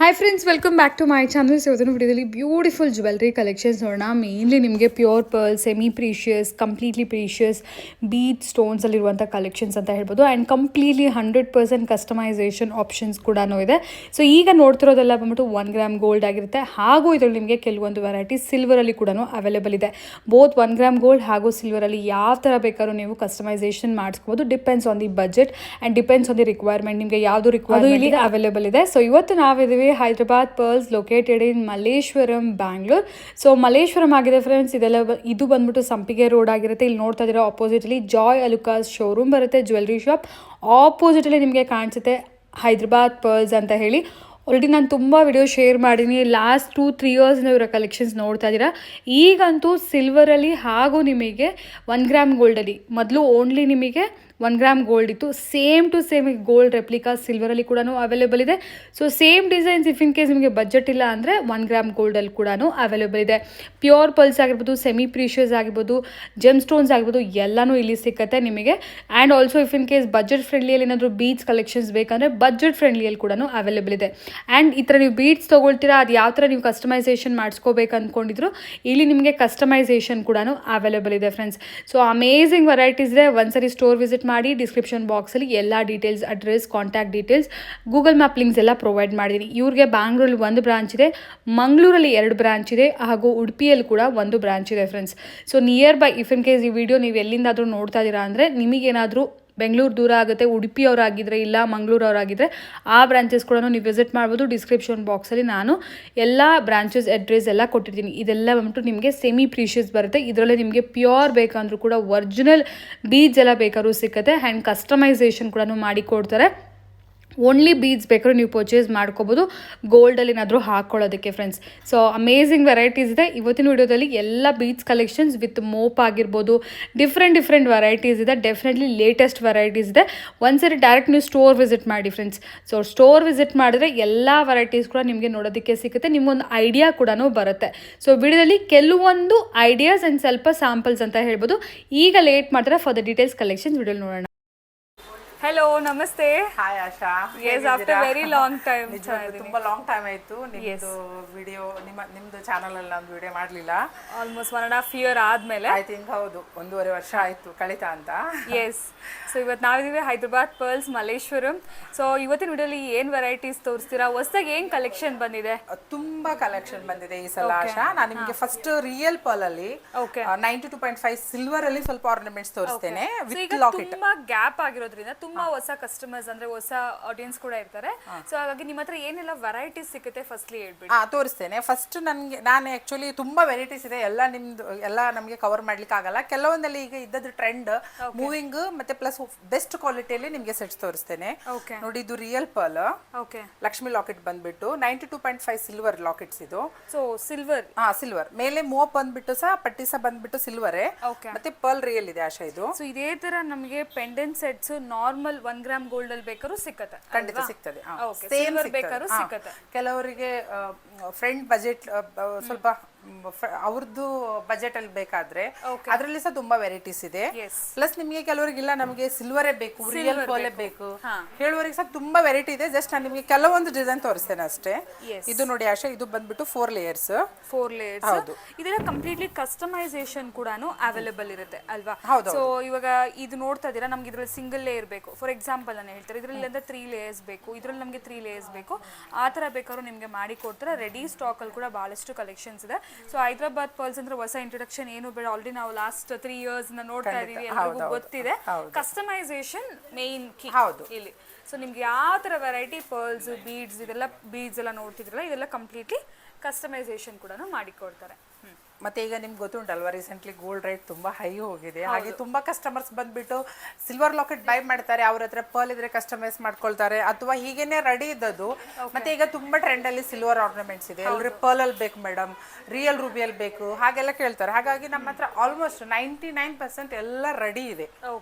Hi friends, welcome back to my channel. ಇವತ್ತಿನ ವಿಡಿಯೋದಲ್ಲಿ beautiful jewellery collections ನೋಡೋಣ. Mainly ನಿಮಗೆ pure pearl, semi precious, completely precious bead ಸ್ಟೋನ್ಸಲ್ಲಿರುವಂಥ collections ಅಂತ ಹೇಳ್ಬೋದು. ಆ್ಯಂಡ್ ಕಂಪ್ಲೀಟ್ಲಿ 100% ಕಸ್ಟಮೈಸೇಷನ್ ಆಪ್ಷನ್ಸ್ ಕೂಡ ಇದೆ. ಸೊ ಈಗ ನೋಡ್ತಿರೋದೆಲ್ಲ ಬಂದ್ಬಿಟ್ಟು 1 ಗ್ರಾಮ್ ಗೋಲ್ಡ್ ಆಗಿರುತ್ತೆ. ಹಾಗೂ ಇದರಲ್ಲಿ ನಿಮಗೆ ಕೆಲವೊಂದು ವೆರೈಟಿ ಸಿಲ್ವರಲ್ಲಿ ಕೂಡ ಅವೈಲೇಬಲ್ ಇದೆ. ಬೋತ್ 1 ಗ್ರಾಮ್ ಗೋಲ್ಡ್ ಹಾಗೂ ಸಿಲ್ವರಲ್ಲಿ ಯಾವ ಥರ ಬೇಕಾದ್ರೂ ನೀವು ಕಸ್ಟಮೈಸೇಷನ್ ಮಾಡಿಸ್ಕೋಬೋದು. Depends on the budget and depends on the requirement. ನಿಮಗೆ ಯಾವುದು ರಿಕ್ವೈರ್ಮೆಂಟ್ ಇಲ್ಲಿ ಅವೈಲೇಬಲ್ ಇದೆ. ಸೊ ಇವತ್ತು ನಾವಿದ್ದೀವಿ Hyderabad pearls, located in Malleshwaram, Bangalore. So Malleshwaram ಆಗಿದೆ ಫ್ರೆಂಡ್ಸ್. ಇದು ಬಂದ್ಬಿಟ್ಟು ಸಂಪಿಗೆ ರೋಡ್ ಆಗಿರುತ್ತೆ. ಇಲ್ಲಿ ನೋಡ್ತಾ ಇದ್ದೀರಾ ಆಪೋಸಿಟಲ್ಲಿ ಜಾಯ್ ಅಲುಕಾಸ್ ಶೋರೂಮ್ ಬರುತ್ತೆ, ಜ್ಯುವೆಲ್ರಿ ಶಾಪ್. ಆಪೋಸಿಟಲ್ಲಿ ನಿಮಗೆ ಕಾಣಿಸುತ್ತೆ ಹೈದರಾಬಾದ್ ಪರ್ಲ್ಸ್ ಅಂತ ಹೇಳಿ. ಆಲ್ರೆಡಿ ನಾನು ತುಂಬ ವಿಡಿಯೋ ಶೇರ್ ಮಾಡೀನಿ. ಲಾಸ್ಟ್ 2-3 ಇಯರ್ಸ್ ಇವರ ಕಲೆಕ್ಷನ್ಸ್ ನೋಡ್ತಾ ಇದ್ದೀರಾ. ಈಗಂತೂ ಸಿಲ್ವರಲ್ಲಿ ಹಾಗೂ ನಿಮಗೆ 1 ಗ್ರಾಮ್ ಗೋಲ್ಡಲ್ಲಿ ಮೊದಲು ಓನ್ಲಿ ನಿಮಗೆ 1 ಗ್ರಾಮ್ ಗೋಲ್ಡ್ ಇತ್ತು. Same to same gold replica ಸಿಲ್ವರಲ್ಲಿ ಕೂಡ ಅವೈಲೇಬಲ್ ಇದೆ. So same designs if in case ನಿಮಗೆ ಬಜೆಟ್ ಇಲ್ಲ ಅಂದರೆ 1 ಗ್ರಾಮ್ ಗೋಲ್ಡಲ್ಲಿ ಕೂಡ ಅವೈಲೇಬಲ್ ಇದೆ. ಪ್ಯೂರ್ ಪಲ್ಸ್ ಆಗಿರ್ಬೋದು, ಸೆಮಿ ಪ್ರೀಷಿಯಸ್ ಆಗಿರ್ಬೋದು, ಜೆಮ್ ಸ್ಟೋನ್ಸ್ ಆಗಿರ್ಬೋದು, ಎಲ್ಲನೂ ಇಲ್ಲಿ ಸಿಕ್ಕತ್ತೆ ನಿಮಗೆ. And also if in case budget ಫ್ರೆಂಡ್ಲಿಯಲ್ಲಿ ಏನಾದರೂ ಬೀಡ್ಸ್ ಕಲೆಕ್ಷನ್ಸ್ ಬೇಕಂದರೆ ಬಜೆಟ್ ಫ್ರೆಂಡ್ಲಿಯಲ್ಲಿ ಕೂಡ ಅವೈಲೇಬಲ್ ಇದೆ. ಆ್ಯಂಡ್ ಈ ಥರ ನೀವು ಬೀಡ್ಸ್ ತೊಗೊಳ್ತೀರಾ, ಅದು ಯಾವ ಥರ ನೀವು ಕಸ್ಟಮೈಸೇಷನ್ ಮಾಡಿಸ್ಕೋಬೇಕು ಅಂದ್ಕೊಂಡಿದ್ರು ಇಲ್ಲಿ ನಿಮಗೆ ಕಸ್ಟಮೈಸೇಷನ್ ಕೂಡ ಅವೈಲೇಬಲ್ ಇದೆ ಫ್ರೆಂಡ್ಸ್. ಸೊ ಅಮೇಝಿಂಗ್ ವೆರೈಟೀಸ್ ಇದೆ. ಒಂದ್ಸರಿ ಸ್ಟೋರ್ ವಿಸಿಟ್ ಮಾಡಿ. ಡಿಸ್ಕ್ರಿಪ್ಷನ್ ಬಾಕ್ಸಲ್ಲಿ ಎಲ್ಲ details, address, contact details, Google map links ಎಲ್ಲ ಪ್ರೊವೈಡ್ ಮಾಡಿದ್ದೀನಿ. ಇವ್ರಿಗೆ ಬ್ಯಾಂಗ್ಳೂರಲ್ಲಿ 1 ಬ್ರಾಂಚ್ ಇದೆ, ಮಂಗಳೂರಲ್ಲಿ 2 ಬ್ರಾಂಚ್ ಇದೆ, ಹಾಗೂ ಉಡುಪಿಯಲ್ಲಿ ಕೂಡ 1 ಬ್ರಾಂಚ್ ಇದೆ friends. So near by if in case ಈ ವಿಡಿಯೋ ನೀವು ಎಲ್ಲಿಂದಾದರೂ ನೋಡ್ತಾ ಇದ್ದೀರಾ ಅಂದರೆ ನಿಮಗೇನಾದರೂ ಬೆಂಗಳೂರು ದೂರ ಆಗುತ್ತೆ, ಉಡುಪಿ ಅವರಾಗಿದ್ದರೆ ಇಲ್ಲ ಮಂಗಳೂರು ಅವರಾಗಿದ್ದರೆ ಆ ಬ್ರಾಂಚಸ್ ಕೂಡ ನೀವು ವಿಸಿಟ್ ಮಾಡ್ಬೋದು. ಡಿಸ್ಕ್ರಿಪ್ಷನ್ ಬಾಕ್ಸಲ್ಲಿ ನಾನು ಎಲ್ಲ ಬ್ರಾಂಚಸ್ ಅಡ್ರೆಸ್ ಎಲ್ಲ ಕೊಟ್ಟಿರ್ತೀನಿ. ಇದೆಲ್ಲ ಬಂದ್ಬಿಟ್ಟು ನಿಮಗೆ ಸೆಮಿ ಪ್ರೀಷಿಯಸ್ ಬರುತ್ತೆ. ಇದರಲ್ಲೇ ನಿಮಗೆ ಪ್ಯೂರ್ ಬೇಕಂದ್ರೂ ಕೂಡ ಒರಿಜಿನಲ್ ಬೀಡ್ಸ್ ಎಲ್ಲ ಬೇಕಾದ್ರೂ ಸಿಗುತ್ತೆ. ಆ್ಯಂಡ್ ಕಸ್ಟಮೈಸೇಷನ್ ಕೂಡ ಮಾಡಿ ಕೊಡ್ತಾರೆ. ಓನ್ಲಿ ಬೀಡ್ಸ್ ಬೇಕಾದ್ರೂ ನೀವು ಪರ್ಚೇಸ್ ಮಾಡ್ಕೋಬೋದು, ಗೋಲ್ಡಲ್ಲಿ ಏನಾದರೂ ಹಾಕ್ಕೊಳ್ಳೋದಕ್ಕೆ ಫ್ರೆಂಡ್ಸ್. ಸೊ ಅಮೇಝಿಂಗ್ ವೆರೈಟೀಸ್ ಇದೆ. ಇವತ್ತಿನ ವಿಡಿಯೋದಲ್ಲಿ ಎಲ್ಲ ಬೀಡ್ಸ್ ಕಲೆಕ್ಷನ್ಸ್ ವಿತ್ ಮೋಪ್ ಆಗಿರ್ಬೋದು, ಡಿಫ್ರೆಂಟ್ ವೆರೈಟೀಸ್ ಇದೆ. ಡೆಫಿನೆಟ್ಲಿ ಲೇಟೆಸ್ಟ್ ವೆರೈಟೀಸ್ ಇದೆ. ಒಂದ್ಸರಿ ಡೈರೆಕ್ಟ್ ನೀವು ಸ್ಟೋರ್ ವಿಸಿಟ್ ಮಾಡಿ ಫ್ರೆಂಡ್ಸ್. ಸೊ ಸ್ಟೋರ್ ವಿಸಿಟ್ ಮಾಡಿದ್ರೆ ಎಲ್ಲ ವೆರೈಟೀಸ್ ಕೂಡ ನಿಮಗೆ ನೋಡೋದಕ್ಕೆ ಸಿಗುತ್ತೆ, ನಿಮಗೊಂದು ಐಡಿಯಾ ಕೂಡ ಬರುತ್ತೆ. ಸೊ ವಿಡಿಯೋದಲ್ಲಿ ಕೆಲವೊಂದು ಐಡಿಯಾಸ್ ಆ್ಯಂಡ್ ಸ್ವಲ್ಪ ಸ್ಯಾಂಪಲ್ಸ್ ಅಂತ ಹೇಳ್ಬೋದು. ಈಗ ಲೇಟ್ ಮಾಡ್ತಾರೆ, for the details collections video ನೋಡೋಣ. ಹೆಲೋ, ನಮಸ್ತೆ. ಹಾಯ್ ಆಶಾ. Yes, after very long time. ತುಂಬಾ ಲಾಂಗ್ ಟೈಮ್ ಆಯ್ತು ನಿಮ್ದು ವಿಡಿಯೋ, ನಿಮ್ದು ಚಾನಲ್ ಅಲ್ಲಿ ನಾನು ವಿಡಿಯೋ ಮಾಡ್ಲಿಲ್ಲ. ಆಲ್ಮೋಸ್ಟ್ 1.5 year ಆದ್ಮೇಲೆ ಐ ಥಿಂಕ್ ಹೌದು 1.5 ವರ್ಷ ಆಯ್ತು ಕಳಿತಾ ಅಂತ. ಎಸ್. ಸೊ ಇವತ್ತು ನಾವಿದ್ದೀವಿ ಹೈದರಾಬಾದ್ ಪರ್ಲ್ಸ್, ಮಲ್ಲೇಶ್ವರಂ. ಸೊ ಇವತ್ತಿನ ವಿಡಿಯೋಲಿ ಏನ್ ವೆರೈಟೀಸ್ ತೋರಿಸ್ತೀರಾ? ಹೊಸದಾಗಿ ಏನ್ ಕಲೆಕ್ಷನ್ ಬಂದಿದೆ? ತುಂಬಾ ಕಲೆಕ್ಷನ್ ಬಂದಿದೆ ಈ ಸಲ ಆಶಾ. ನಾನು ನಿಮಗೆ ಫಸ್ಟ್ ರಿಯಲ್ ಪರ್ಲ್ ಅಲ್ಲಿ 92.5 ಸಿಲ್ವರ್ ಅಲ್ಲಿ ಸ್ವಲ್ಪ ಆರ್ನಮೆಂಟ್ಸ್ ತೋರಿಸ್ತೇನೆ ವಿತ್ ಲಾಕೆಟ್. ತುಂಬಾ ಗ್ಯಾಪ್ ಆಗಿರೋದ್ರಿಂದ ತುಂಬಾ ಹೊಸ ಕಸ್ಟಮರ್ಸ್ ಅಂದ್ರೆ ಹೊಸ ಆಡಿಯನ್ಸ್ ಕೂಡ ಇರ್ತಾರೆ. ಸೊ ಹಾಗಾಗಿ ನಿಮ್ಮ ಹತ್ರ ಏನೆಲ್ಲ ವೆರೈಟೀಸ್ ಸಿಗುತ್ತೆ ಫಸ್ಟ್ಲಿ ಹೇಳ್ಬಿಡಿ. ತೋರಿಸ್ತೇನೆ. ಫಸ್ಟ್ ನಾನು ಆಕ್ಚುಲಿ ತುಂಬಾ ವೆರೈಟೀಸ್ ಇದೆ, ಎಲ್ಲ ನಿಮ್ದು ಎಲ್ಲ ನಮಗೆ ಕವರ್ ಮಾಡ್ಲಿಕ್ಕೆ ಆಗಲ್ಲ. ಕೆಲವೊಂದಲ್ಲಿ ಈಗ ಇದ್ದದ್ದು ಟ್ರೆಂಡ್ ಮೂವಿಂಗ್ ಮತ್ತೆ ಪ್ಲಸ್ ಬೆಸ್ಟ್ ಕ್ವಾಲಿಟಿಯಲ್ಲಿ ನಿಮಗೆ ಸೆಟ್ಸ್ ತೋರಿಸ್ತೇನೆ. ನೋಡಿ, ಇದು ರಿಯಲ್ ಪರ್ಲ್ ಲಕ್ಷ್ಮಿ ಲಾಕೆಟ್ ಬಂದ್ಬಿಟ್ಟು 92.5 ಸಿಲ್ವರ್ ಲಾಕೆಟ್ಸ್ ಇದು. ಸೊ ಸಿಲ್ವರ್, ಸಿಲ್ವರ್ ಮೇಲೆ ಮೋಪ್ ಬಂದ್ಬಿಟ್ಟು ಸಹ ಪಟ್ಟಿ ಸಹ ಬಂದ್ಬಿಟ್ಟು ಸಿಲ್ವರೇ, ಮತ್ತೆ ಪರ್ಲ್ ರಿಯಲ್ ಇದೆ ಆಶಾ ಇದು. ಸೊ ಇದೇ ತರ ನಮಗೆ pendant sets normal 1 gram gold ಅಲ್ಲಿ ಬೇಕಾದ್ರೂ ಸಿಕ್ಕತ್ತೆ? ಖಂಡಿತ ಸಿಗ್ತದೆ. ಸೇಮ್ ಬೇಕಾದ್ರೂ ಸಿಕ್ಕತ್ತೆ. ಕೆಲವರಿಗೆ ಫ್ರೆಂಡ್ ಬಜೆಟ್ ಸ್ವಲ್ಪ ಅವ್ರದ್ದು ಬಜೆಟ್ ಅಲ್ಲಿ ಬೇಕಾದ್ರೆ ಅದರಲ್ಲಿ ಸಹ ತುಂಬಾ ವೆರೈಟೀಸ್ ಇದೆ. ಪ್ಲಸ್ ನಿಮಗೆ ಕೆಲವರಿಗಿಲ್ಲ ನಮಗೆ ಸಿಲ್ವರೇ ಬೇಕು, ರಿಯಲ್ ಪರ್ಲ್ ಬೇಕು ಹೇಳುವವರಿಗೆ ಸಹ ತುಂಬಾ ವೆರೈಟಿ ಇದೆ. ಜಸ್ಟ್ ನಾನು ನಿಮಗೆ ಕೆಲವೊಂದು ಡಿಸೈನ್ ತೋರಿಸ್ತೇನೆ ಅಷ್ಟೇ. ಇದು ನೋಡಿ ಆಶಾ, ಇದು ಬಂದ್ಬಿಟ್ಟು 4 ಲೇಯರ್ಸ್. ಹೌದು, ಇದೆಲ್ಲ ಕಂಪ್ಲೀಟ್ಲಿ ಕಸ್ಟಮೈಸೇಷನ್ ಕೂಡ ಅವೈಲೇಬಲ್ ಇರುತ್ತೆ ಅಲ್ವಾ? ಸೊ ಇವಾಗ ಇದು ನೋಡ್ತಾ ಇದೀರಾ, ನಮ್ಗೆ ಇದ್ರಲ್ಲಿ ಸಿಂಗಲ್ ಲೇಯರ್ ಬೇಕು ಫಾರ್ ಎಕ್ಸಾಂಪಲ್ ನಾನು ಹೇಳ್ತಾರೆ. ಇದ್ರಲ್ಲಿ 3 ಲೇಯರ್ಸ್ ಬೇಕು, ಇದ್ರಲ್ಲಿ ನಮಗೆ 3 ಲೇಯರ್ಸ್ ಬೇಕು. ಆ ತರ ಬೇಕಾದ್ರೂ ನಿಮ್ಗೆ ಮಾಡಿ ಕೊಡ್ತಾರೆ. ರೆಡಿ ಸ್ಟಾಕ್ ಅಲ್ಲಿ ಕೂಡ ಬಹಳಷ್ಟು ಕಲೆಕ್ಷನ್ಸ್ ಇದೆ. ಸೊ ಹೈದರಾಬಾದ್ ಪರ್ಲ್ಸ್ ಅಂದ್ರೆ ಹೊಸ ಇಂಟ್ರೊಡಕ್ಷನ್ ಏನು ಬೇಡ. ಆಲ್ರೆಡಿ ನಾವು ಲಾಸ್ಟ್ 3 ಇಯರ್ಸ್ ನೋಡ್ತಾ ಇದೀವಿ, ಎಲ್ಲರಿಗೂ ಗೊತ್ತಿದೆ. ಕಸ್ಟಮೈಸೇಷನ್ ಮೇನ್ ಕೀ ಇಲ್ಲಿ. ಸೊ ನಿಮ್ಗೆ ಯಾವ ತರ ವೆರೈಟಿ ಪರ್ಲ್ಸ್, ಬೀಡ್ಸ್, ಇದೆಲ್ಲ ಬೀಡ್ಸ್ ಎಲ್ಲ ನೋಡ್ತಿದ್ರಲ್ಲ, ಇದೆಲ್ಲ ಕಂಪ್ಲೀಟ್ಲಿ ಕಸ್ಟಮೈಸೇಷನ್ ಕೂಡ ಮಾಡಿ ಕೊಡ್ತಾರೆ. ಮತ್ತೆ ಈಗ ನಿಮ್ಗೆ ಗೊತ್ತುಂಟಲ್ವಾ, ರೀಸೆಂಟ್ಲಿ ಗೋಲ್ಡ್ ರೇಟ್ ತುಂಬಾ ಹೈ ಹೋಗಿದೆ. ಹಾಗೆ ತುಂಬಾ ಕಸ್ಟಮರ್ಸ್ ಬಂದ್ಬಿಟ್ಟು ಸಿಲ್ವರ್ ಲಾಕೆಟ್ ಬೈ ಮಾಡ್ತಾರೆ, ಅವ್ರ ಹತ್ರ ಪರ್ಲ್ ಇದ್ರೆ ಕಸ್ಟಮೈಸ್ ಮಾಡ್ಕೊಳ್ತಾರೆ, ಅಥವಾ ಹೀಗೇನೆ ರೆಡಿ ಇದ್ದದ್ದು. ಮತ್ತೆ ಈಗ ತುಂಬಾ ಟ್ರೆಂಡ್ ಅಲ್ಲಿ ಸಿಲ್ವರ್ ಆರ್ನಮೆಂಟ್ಸ್ ಇದೆ. ಎಲ್ಲರೂ ಪರ್ಲ್ ಅಲ್ಲಿ ಬೇಕು ಮೇಡಮ್, ರಿಯಲ್ ರೂಬಿಯಲ್ಲಿ ಬೇಕು ಹಾಗೆಲ್ಲ ಕೇಳ್ತಾರೆ. ಹಾಗಾಗಿ ನಮ್ಮ ಹತ್ರ ಆಲ್ಮೋಸ್ಟ್ 99% ಎಲ್ಲ ರೆಡಿ ಇದೆ,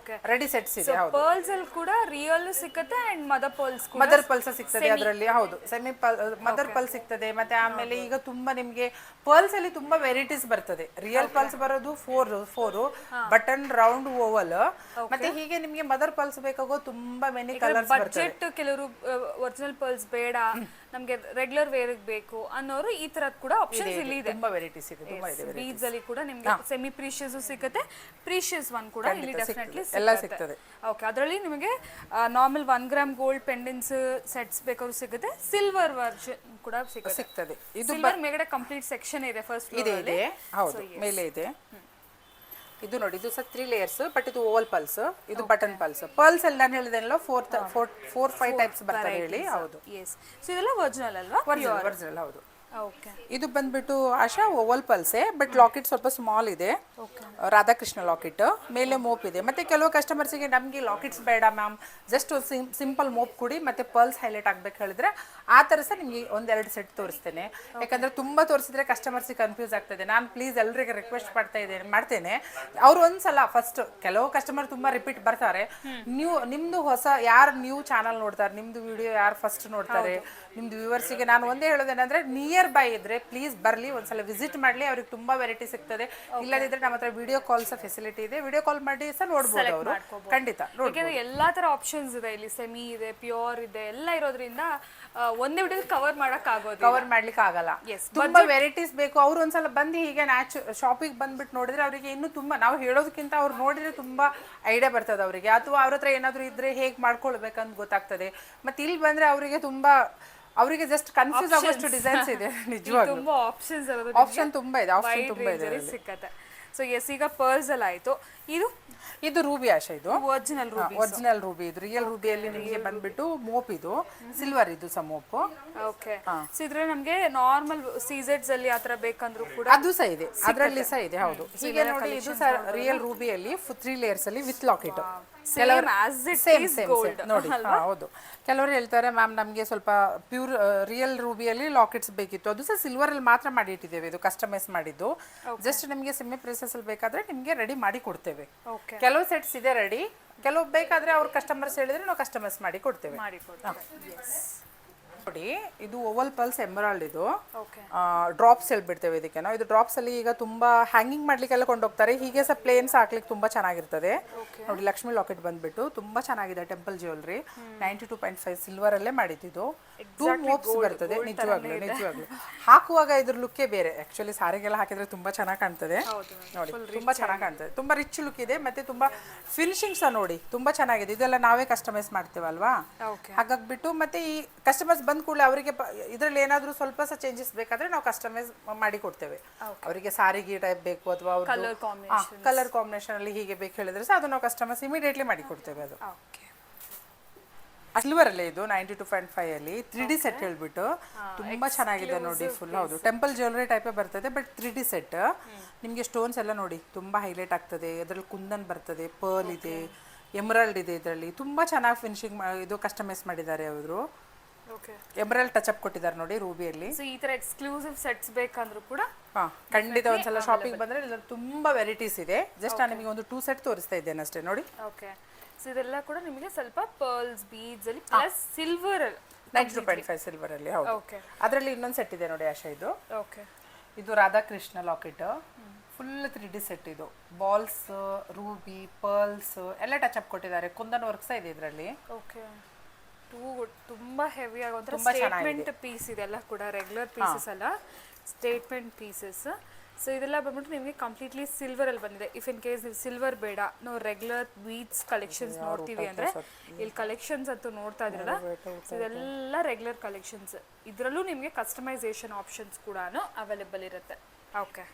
ರೆಡಿ ಸೆಟ್ಸ್ ಇದೆ. ಪರ್ಲ್ಸ್ ಅಲ್ಲಿ ಕೂಡ ರಿಯಲ್ ಸಿಕ್ಕತ್ತೆ ಅಂಡ್ ಮದರ್ ಪರ್ಲ್ಸ್ ಸಿಗ್ತದೆ ಅದರಲ್ಲಿ. ಹೌದು, ಸೆಮಿ ಮದರ್ ಪರ್ಲ್ ಸಿಗ್ತದೆ. ಮತ್ತೆ ಆಮೇಲೆ ಈಗ ತುಂಬಾ ನಿಮ್ಗೆ ಪರ್ಲ್ಸ್ ಅಲ್ಲಿ ತುಂಬಾ ವೆರೈಟೀಸ್ ಬರ್ತದೆ. ರಿಯಲ್ ಪಲ್ಸ್ ಬರೋದು 4 ಬಟನ್, ರೌಂಡ್, ಓವಲ್. ಮತ್ತೆ ಹೀಗೆ ನಿಮಗೆ ಮದರ್ ಪಲ್ಸ್ ಬೇಕಾಗೋ ತುಂಬಾ ಮೆನಿ ಕಲರ್ಸ್ ಬರ್ತದೆ. ಕೆಲವರು ಒರಿಜಿನಲ್ ಪಲ್ಸ್ ಬೇಡ, ನಮಗೆ ರೆಗ್ಯುಲರ್ ವೇರ್ ಬೇಕು ಅನ್ನೋರು ಈ ತರದ್ ಕೂಡ ಆಪ್ಷನ್ಸ್ ಇಲ್ಲಿ ಇದೆ. ತುಂಬಾ ವೆರೈಟೀಸ್ ಇದೆ, ತುಂಬಾ ಇದೆ. ಬೀಡ್ಸ್ ಅಲ್ಲಿ ಕೂಡ ನಿಮಗೆ ಸೆಮಿ ಪ್ರೀಶಿಯಸ್ ಸಿಗುತ್ತೆ, ಪ್ರೀಶಿಯಸ್ ಒನ್ ಕೂಡ ಇಲ್ಲಿ ಡೆಫಿನೆಟ್ಲಿ ಎಲ್ಲ ಸಿಗ್ತದೆ. ಓಕೆ, ಅದರಲ್ಲಿ ನಿಮಗೆ normal 1 gram gold pendants sets ಬೇಕಾದ್ರೂ ಸಿಗುತ್ತೆ, ಸಿಲ್ವರ್ ವರ್ಜನ್ ಕೂಡ ಸಿಗ್ತದೆ. ಇದು ಸಿಲ್ವರ್ ಮೇಗಡೆ ಕಂಪ್ಲೀಟ್ ಸೆಕ್ಷನ್ ಇದೆ ಫಸ್ಟ್ ಇದೆ ಇದೆ, ಹೌದು, ಮೇಲೆ ಇದೆ. ಇದು ನೋಡಿ, ಇದು ಸಹ 3 ಲೇಯರ್ಸ್, ಬಟ್ ಇದು ಓವಲ್ ಪಲ್ಸ್, ಇದು ಬಟನ್ ಪಲ್ಸ್. ಪಲ್ಸ್ ಅಲ್ಲಿ ನಾನು ಹೇಳಿದೆನಲ್ಲ 4-5 ಟೈಪ್ಸ್ ಬರ್ತದೆ ಹೇಳಿ. ಹೌದು, ಎಸ್. ಸೊ ಇದೆಲ್ಲ ಒರಿಜಿನಲ್ ಅಲ್ವಾ? ಒರಿಜಿನಲ್, ಹೌದು. ಓಕೆ, ಇದು ಬಂದ್ಬಿಟ್ಟು ಆಶಾ ಓವಲ್ ಪಲ್ಸೆ, ಬಟ್ ಲಾಕೆಟ್ ಸ್ವಲ್ಪ ಸ್ಮಾಲ್ ಇದೆ. ರಾಧಾಕೃಷ್ಣ ಲಾಕೆಟ್, ಮೇಲೆ ಮೋಪ್ ಇದೆ. ಮತ್ತೆ ಕೆಲವು ಕಸ್ಟಮರ್ಸಿಗೆ ನಮಗೆ ಲಾಕೆಟ್ಸ್ ಬೇಡ ಮ್ಯಾಮ್, ಜಸ್ಟ್ ಸಿಂಪಲ್ ಮೋಪ್ ಕೊಡಿ ಮತ್ತೆ ಪರ್ಲ್ಸ್ ಹೈಲೈಟ್ ಆಗ್ಬೇಕು ಹೇಳಿದ್ರೆ ಆ ಥರ ಸಹ ನಿಮಗೆ 1-2 ಸೆಟ್ ತೋರಿಸ್ತೇನೆ. ಯಾಕಂದ್ರೆ ತುಂಬಾ ತೋರಿಸಿದ್ರೆ ಕಸ್ಟಮರ್ಸಿಗೆ ಕನ್ಫ್ಯೂಸ್ ಆಗ್ತದೆ. ನಾನು ಪ್ಲೀಸ್ ಎಲ್ಲರಿಗೆ ರಿಕ್ವೆಸ್ಟ್ ಮಾಡ್ತೇನೆ, ಅವ್ರು ಒಂದ್ಸಲ ಫಸ್ಟ್, ಕೆಲವು ಕಸ್ಟಮರ್ ತುಂಬಾ ರಿಪೀಟ್ ಬರ್ತಾರೆ. ನಿಮ್ದು ಹೊಸ ಯಾರು ನ್ಯೂ ಚಾನಲ್ ನೋಡ್ತಾರೆ, ನಿಮ್ದು ವಿಡಿಯೋ ಯಾರು ಫಸ್ಟ್ ನೋಡ್ತಾರೆ, ನಿಮ್ದು ವ್ಯೂವರ್ಸಿಗೆ ನಾನು ಒಂದೇ ಹೇಳೋದೇನಂದ್ರೆ ನಿಯರ್ ಬೈ ಇದ್ರೆ ಪ್ಲೀಸ್ ಬರಲಿ, ಒಂದ್ಸಲ ವಿಸಿಟ್ ಮಾಡಲಿ, ಅವ್ರಿಗೆ ತುಂಬಾ ವೆರೈಟಿ ಸಿಗ್ತದೆ. ಇಲ್ಲದಿದ್ರೆ ನಮ್ಮ ಹತ್ರ ವಿಡಿಯೋ ಕಾಲ್ಸ್ ಫೆಸಿಲಿಟಿ ಇದೆ, ವಿಡಿಯೋ ಕಾಲ್ ಮಾಡಿ ಸಹ ನೋಡ್ಬೋದು ಅವರು. ಖಂಡಿತ ಯಾಕಂದ್ರೆ ಎಲ್ಲಾ ತರ ಆಪ್ಷನ್ಸ್ ಇದೆ ಇಲ್ಲಿ, ಸೆಮಿ ಇದೆ, ಪ್ಯೂರ್ ಇದೆ, ಎಲ್ಲ ಇರೋದ್ರಿಂದ ಒಂದೇ ವಿಡಿಯೋ ಕವರ್ ಮಾಡ್ಲಿಕ್ಕೆ ಆಗಲ್ಲ. ತುಂಬಾ ವೆರೈಟೀಸ್ ಬೇಕು. ಅವ್ರು ಒಂದ್ಸಲ ಬಂದು ಹೀಗೆ ಶಾಪಿಗೆ ಬಂದ್ಬಿಟ್ಟು ನೋಡಿದ್ರೆ ಅವರಿಗೆ ಇನ್ನೂ ತುಂಬಾ, ನಾವು ಹೇಳೋದಕ್ಕಿಂತ ಅವ್ರು ನೋಡಿದ್ರೆ ತುಂಬಾ ಐಡಿಯಾ ಬರ್ತದೆ ಅವರಿಗೆ, ಅಥವಾ ಅವ್ರ ಹತ್ರ ಏನಾದ್ರು ಇದ್ರೆ ಹೇಗೆ ಮಾಡ್ಕೊಳ್ಬೇಕಂತ ಗೊತ್ತಾಗ್ತದೆ. ಮತ್ತೆ ಇಲ್ಲಿ ಬಂದ್ರೆ ಅವರಿಗೆ ತುಂಬಾ, ಅವರಿಗೆ ಜಸ್ಟ್ ಕನ್ಫ್ಯೂಸ್ ಆಗೋಷ್ಟು ಡಿಸೈನ್ಸ್ ಇದೆ. ನಿಜವಾಗ್ಲೂ ತುಂಬಾ ಆಪ್ಷನ್ ತುಂಬಾ ಇದೆ ಸಿಕ್ಕತ್ತೆ. ಸೊ ಎಸ್, ಈಗ ಪರ್ಲ್ಸ್ ಎಲ್ಲ ಆಯ್ತು. ಇದು ರೂಬಿ ಆಶಾ, ಇದು ಒರಿಜಿನಲ್ ರೂಬಿ. ಇದು ರಿಯಲ್ ರೂಬಿಯಲ್ಲಿ ನಿಮಗೆ ಬಂದ್ಬಿಟ್ಟು ಮೋಪ್, ಇದು ಸಿಲ್ವರ್, ಇದು ಸಹ ಮೋಪ್. ಓಕೆ, ಸೊ ಇದ್ರೆ ನಮಗೆ ನಾರ್ಮಲ್ ಸೀಸೆಟ್ಸ್ ಅಲ್ಲಿ ಆತರ ಬೇಕಂದ್ರೂ ಕೂಡ ಅದು ಸಹ ಇದೆ, ಅದರಲ್ಲಿ ಸಹ ಇದೆ. ಹೌದು, ಹೀಗೆ ನೋಡಿ, ಇದು ಸಹ ರಿಯಲ್ ರೂಬಿಯಲ್ಲಿ 3 ಲೇಯರ್ಸ್ ಅಲ್ಲಿ ವಿತ್ ಲಾಕೆಟ್. ನೋಡಿ, ಹೌದು. ಕೆಲವರು ಹೇಳ್ತಾರೆ ಮ್ಯಾಮ್ ನಮಗೆ ಸ್ವಲ್ಪ ಪ್ಯೂರ್ ರಿಯಲ್ ರೂಬಿಯಲ್ಲಿ ಲಾಕೆಟ್ಸ್ ಬೇಕಿತ್ತು, ಅದು ಸಹ ಸಿಲ್ವರ್ ಅಲ್ಲಿ ಮಾತ್ರ ಮಾಡಿ ಇಟ್ಟಿದ್ದೇವೆ, ಇದು ಕಸ್ಟಮೈಸ್ ಮಾಡಿದ್ದು. ಜಸ್ಟ್ ನಿಮಗೆ ಸೆಮಿ ಪ್ರೆಸಸ್ ಅಲ್ಲಿ ಬೇಕಾದ್ರೆ ನಿಮಗೆ ರೆಡಿ ಮಾಡಿ ಕೊಡ್ತೇವೆ. ಕೆಲವು ಸೆಟ್ಸ್ ಇದೆ ರೆಡಿ, ಕೆಲವು ಬೇಕಾದ್ರೆ ಅವ್ರ ಕಸ್ಟಮರ್ಸ್ ಹೇಳಿದ್ರೆ ನಾವು ಕಸ್ಟಮೈಸ್ ಮಾಡಿ ಕೊಡ್ತೇವೆ. ನೋಡಿ, ಇದು ಓವಲ್ ಪಲ್ಸ್ ಎಮರಾಲ್ಡ್, ಇದು ಡ್ರಾಪ್ಸ್ ಹೇಳ್ಬಿಡ್ತೇವೆ ಇದಕ್ಕೆ ನಾವು. ಇದು ಡ್ರಾಪ್ಸ್ ಅಲ್ಲಿ ಈಗ ತುಂಬಾ ಹ್ಯಾಂಗಿಂಗ್ ಮಾಡ್ಲಿಕ್ಕೆಲ್ಲ ಕೊಂಡೋಗ್ತಾರೆ, ಹೀಗೆ ಸಹ ಪ್ಲೇನ್ಸ್ ಹಾಕ್ಲಿಕ್ಕೆ ತುಂಬಾ ಚೆನ್ನಾಗಿರ್ತದೆ. ನೋಡಿ, ಲಕ್ಷ್ಮಿ ಲಾಕೆಟ್ ಬಂದ್ಬಿಟ್ಟು ತುಂಬಾ ಚೆನ್ನಾಗಿದೆ, ಟೆಂಪಲ್ ಜ್ಯುವೆಲ್ರಿ, 92.5 ಸಿಲ್ವರ್ ಅಲ್ಲೇ ಮಾಡಿದ್ದು. 2 ಮೋಪ್ಸ್ ಬರ್ತದೆ. ನಿಜವಾಗ್ಲು ಹಾಕುವಾಗ ಇದ್ರ ಲುಕ್ಕೇ ಬೇರೆ. ಆಕ್ಚುಲಿ ಸಾರಿಗೆಲ್ಲ ಹಾಕಿದ್ರೆ ತುಂಬಾ ಚೆನ್ನಾಗಿ ಕಾಣ್ತದೆ. ನೋಡಿ, ತುಂಬಾ ಚೆನ್ನಾಗಿ ಕಾಣ್ತದೆ, ತುಂಬಾ ರಿಚ್ ಲುಕ್ ಇದೆ. ಮತ್ತೆ ತುಂಬಾ ಫಿನಿಶಿಂಗ್ ಸಹ ನೋಡಿ ತುಂಬಾ ಚೆನ್ನಾಗಿದೆ. ಇದೆಲ್ಲ ನಾವೇ ಕಸ್ಟಮೈಸ್ ಮಾಡ್ತೇವಲ್ವಾ, ಹಾಗಾಗ್ಬಿಟ್ಟು ಮತ್ತೆ ಈ ಕಸ್ಟಮರ್ಸ್ ಬಂದ ಕೂಡಲೇ ಅವರಿಗೆ ಇದರಲ್ಲಿ ಏನಾದರೂ ಸ್ವಲ್ಪ ಸಹ ಚೇಂಜಸ್ ಬೇಕಾದ್ರೆ ನಾವು ಕಸ್ಟಮೈಸ್ ಮಾಡಿ ಕೊಡ್ತೇವೆ. ಅವರಿಗೆ ಸಾರಿಗೆ ಟೈಪ್ ಬೇಕು ಅಥವಾ ಕಲರ್ ಕಾಂಬಿನೇಷನ್ ಅಲ್ಲಿ ಹೀಗೆ ಬೇಕು ಹೇಳಿದ್ರೆ ಸಹ ಅದು ನಾವು ಕಸ್ಟಮೈಸ್ ಇಮಿಡಿಯೇಟ್ಲಿ ಮಾಡಿ ಕೊಡ್ತೇವೆ. ಅದು ಸಿಲ್ವರ್ ಅಲ್ಲೇ, ಇದು 92.5 ಅಲ್ಲಿ 3D ಸೆಟ್ ಹೇಳ್ಬಿಟ್ಟು ತುಂಬಾ ಚೆನ್ನಾಗಿದೆ ನೋಡಿ. ಫುಲ್ ಹೌದು, ಟೆಂಪಲ್ ಜ್ಯುವೆಲರಿ ಟೈಪೇ ಬರ್ತದೆ, ಬಟ್ 3D ಸೆಟ್. ನಿಮಗೆ ಸ್ಟೋನ್ಸ್ ಎಲ್ಲ ನೋಡಿ ತುಂಬಾ ಹೈಲೈಟ್ ಆಗ್ತದೆ. ಅದರಲ್ಲಿ ಕುಂದನ್ ಬರ್ತದೆ, ಪರ್ಲ್ ಇದೆ, ಎಮರಾಲ್ಡ್ ಇದೆ. ಇದರಲ್ಲಿ ತುಂಬಾ ಚೆನ್ನಾಗಿ ಫಿನಿಶಿಂಗ್ ಇದು ಕಸ್ಟಮೈಸ್ ಮಾಡಿದ್ದಾರೆ ಅವರು. ಎಮರಾಲ್ಡ್ ಟಚ್ ಅಪ್ ಕೊಟ್ಟಿದ್ದಾರೆ ನೋಡಿ ರೂಬಿಯಲ್ಲಿ. ಸೊ ಈ ತರ ಎಕ್ಸ್ಕ್ಲೂಸಿವ್ ಸೆಟ್ಸ್ ಬೇಕಂದ್ರೂ ಕೂಡ ಖಂಡಿತ ಒಂದ್ಸಲ ಶಾಪಿಂಗ್ ಬಂದ್ರೆ ಇದರಲ್ಲಿ ತುಂಬಾ ವೆರೈಟೀಸ್ ಇದೆ. ಜಸ್ಟ್ ನಾನು ನಿಮಗೆ ಒಂದು 2 ಸೆಟ್ ತೋರಿಸ್ತಾ ಇದ್ದೇನೆ ಅಷ್ಟೇ. ನೋಡಿ, ಓಕೆ. ಸೊ ಇದೆಲ್ಲ ಕೂಡ ನಿಮಗೆ ಸ್ವಲ್ಪ ಪರ್ಲ್ಸ್, ಬೀಡ್ಸ್ ಅಲ್ಲಿ ಪ್ಲಸ್ ಸಿಲ್ವರ್ 92.5 ಸಿಲ್ವರ್ ಅಲ್ಲಿ. ಹೌದು, ಅದರಲ್ಲಿ ಇನ್ನೊಂದು ಸೆಟ್ ಇದೆ ನೋಡಿ ಆಶಾ, ಇದು ಇದು Radhakrishna locket, full 3D set. ಇದು ಬಾಲ್ಸ್, ರೂಬಿ, ಪರ್ಲ್ಸ್ ಎಲ್ಲ ಟಚ್ ಅಪ್ ಕೊಟ್ಟಿದ್ದಾರೆ. ಕುಂದನ್ ವರ್ಕ್ ಸಹ ಇದೆ ಇದರಲ್ಲಿ. ತುಂಬಾ ಹೆವಿ ಆಗುವಂತ ಸ್ಟೇಟ್ಮೆಂಟ್ ಪೀಸ್ ಇದೆಲ್ಲ ಕೂಡ, ರೆಗ್ಯುಲರ್ ಪೀಸಸ್ ಅಲ್ಲ, ಸ್ಟೇಟ್ಮೆಂಟ್ ಪೀಸಸ್. ಸೊ ಇದೆಲ್ಲ ಬಂದ್ಬಿಟ್ಟು ನಿಮಗೆ ಕಂಪ್ಲೀಟ್ಲಿ ಸಿಲ್ವರ್ ಅಲ್ಲಿ ಬಂದಿದೆ. ಇಫ್ ಇನ್ ಕೇಸ್ ನೀವು ಸಿಲ್ವರ್ ಬೇಡ, ನಾವು ರೆಗ್ಯುಲರ್ ಬೀಡ್ಸ್ ಕಲೆಕ್ಷನ್ಸ್ ನೋಡ್ತೀವಿ ಅಂದ್ರೆ ಇಲ್ಲಿ ಕಲೆಕ್ಷನ್ಸ್ ಅಂತೂ ನೋಡ್ತಾ ಇದ್ರಲ್ಲ, ಇದೆಲ್ಲ ರೆಗ್ಯುಲರ್ ಕಲೆಕ್ಷನ್ಸ್. ಇದರಲ್ಲೂ ನಿಮಗೆ ಕಸ್ಟಮೈಸೇಷನ್ ಆಪ್ಷನ್ಸ್ ಕೂಡ ಅವೈಲೇಬಲ್ ಇರುತ್ತೆ. ಓಕೆ,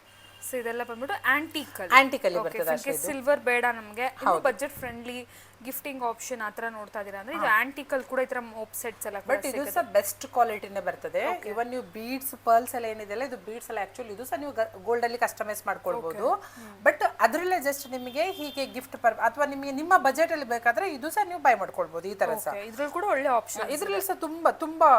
ಸೊ ಇದೆಲ್ಲ ಬಂದ್ಬಿಟ್ಟು ಆಂಟಿಕಲ್ ಬರ್ತದೆ. ಸಿಲ್ವರ್ ಬೇಡ ನಮಗೆ, ಬಜೆಟ್ ಫ್ರೆಂಡ್ಲಿ ಗಿಫ್ಟಿಂಗ್ ಆಪ್ಷನ್ ಆತರ ನೋಡ್ತಾ ಇದೀರಾ ಅಂದ್ರೆ ಇದು ಆಂಟಿಕಲ್ ಕೂಡ ಈ ತರ ಮೋಪ್ ಸೆಟ್ಸ್ ಎಲ್ಲ. ಬಟ್ ಇದು ಸಹ ಬೆಸ್ಟ್ ಕ್ವಾಲಿಟಿನೇ ಬರ್ತದೆ. ಇವನ್ ನೀವು ಬೀಡ್ಸ್, ಪರ್ಲ್ಸ್ ಎಲ್ಲ ಏನಿದೆಲ್ಲ, ಇದು ಬೀಡ್ಸ್ ಎಲ್ಲ ಆಕ್ಚುಲಿ ಇದು ಸಹ ನೀವು ಗೋಲ್ಡ್ ಅಲ್ಲಿ ಕಸ್ಟಮೈಸ್ ಮಾಡ್ಕೊಳ್ಬಹುದು. ಬಟ್ ಅದರಲ್ಲೇ ಜಸ್ಟ್ ನಿಮಗೆ ಹೀಗೆ ಗಿಫ್ಟ್ ಅಥವಾ ನಿಮಗೆ ನಿಮ್ಮ ಬಜೆಟ್ ಅಲ್ಲಿ ಬೇಕಾದ್ರೆ ಇದು ಸಹ ನೀವು ಬೈ ಮಾಡ್ಕೊಳ್ಬಹುದು. ಈ ತರ ಸಹ ಇದ್ರಲ್ಲಿ ಕೂಡ ಒಳ್ಳೆ ಆಪ್ಷನ್. ಇದ್ರಲ್ಲಿ ಸಹ ತುಂಬಾ ತುಂಬಾ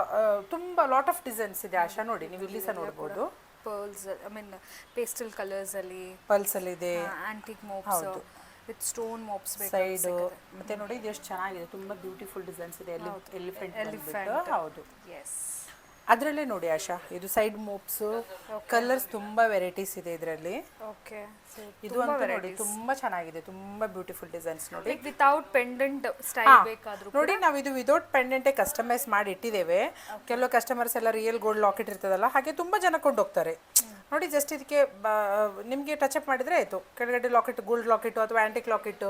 ತುಂಬಾ ಲಾಟ್ ಆಫ್ ಡಿಸೈನ್ಸ್ ಇದೆ ಆಶಾ. ನೋಡಿ, ನೀವು ಇಲ್ಲಿ ಸಹ ನೋಡಬಹುದು. Pearls, I mean pastel colours ಅಲ್ಲಿ ಪರ್ಲ್ಸ್ ಅಲ್ಲಿ ಇದೆ, ಆಂಟಿಕ್ ಮೋಪ್ಸ್ ವಿತ್ ಸ್ಟೋನ್ ಮೋಪ್ಸ್ ಸೈಡ್. ಮತ್ತೆ ನೋಡಿ ಇದು ಎಷ್ಟು ಚೆನ್ನಾಗಿದೆ, ತುಂಬಾ ಬ್ಯೂಟಿಫುಲ್ ಡಿಸೈನ್ಸ್ ಇದೆ. ಎಲಿಫೆಂಟ್. ಹೌದು, ಎಸ್. ಅದರಲ್ಲೇ ನೋಡಿ ಆಶಾ, ಇದು ಸೈಡ್ ಮೋಪ್ಸ್, ಕಲರ್ಸ್ ತುಂಬಾ ವೆರೈಟೀಸ್ ಇದೆ ಇದರಲ್ಲಿ. ಓಕೆ, ಇದು ಅಂತ ನೋಡಿ ತುಂಬಾ ಚೆನ್ನಾಗಿದೆ, ತುಂಬಾ ಬ್ಯೂಟಿಫುಲ್ ಡಿಸೈನ್ಸ್ ನೋಡಿ. ವಿತೌಟ್ ಪೆಂಡೆಂಟ್ ಸ್ಟೈಲ್ ಬೇಕಾದ್ರೂ ನೋಡಿ ನಾವು ಇದು ವಿದೌಟ್ ಪೆಂಡೆಂಟೇ ಕಸ್ಟಮೈಸ್ ಮಾಡಿ ಇಟ್ಟಿದ್ದೇವೆ. ಕೆಲವು ಕಸ್ಟಮರ್ಸ್ ಎಲ್ಲ ರಿಯಲ್ ಗೋಲ್ಡ್ ಲಾಕೆಟ್ ಇರ್ತದಲ್ಲ, ಹಾಗೆ ತುಂಬಾ ಜನ ಕೊಂಡೋಗ್ತಾರೆ ನೋಡಿ. ಜಸ್ಟ್ ಇದಕ್ಕೆ ನಿಮಗೆ ಟಚ್ ಅಪ್ ಮಾಡಿದ್ರೆ ಆಯ್ತು. ಕೆಳಗಡೆ ಲಾಕೆಟ್, ಗೋಲ್ಡ್ ಲಾಕೆಟ್ ಅಥವಾ ಆಂಟಿಕ್ ಲಾಕೆಟ್,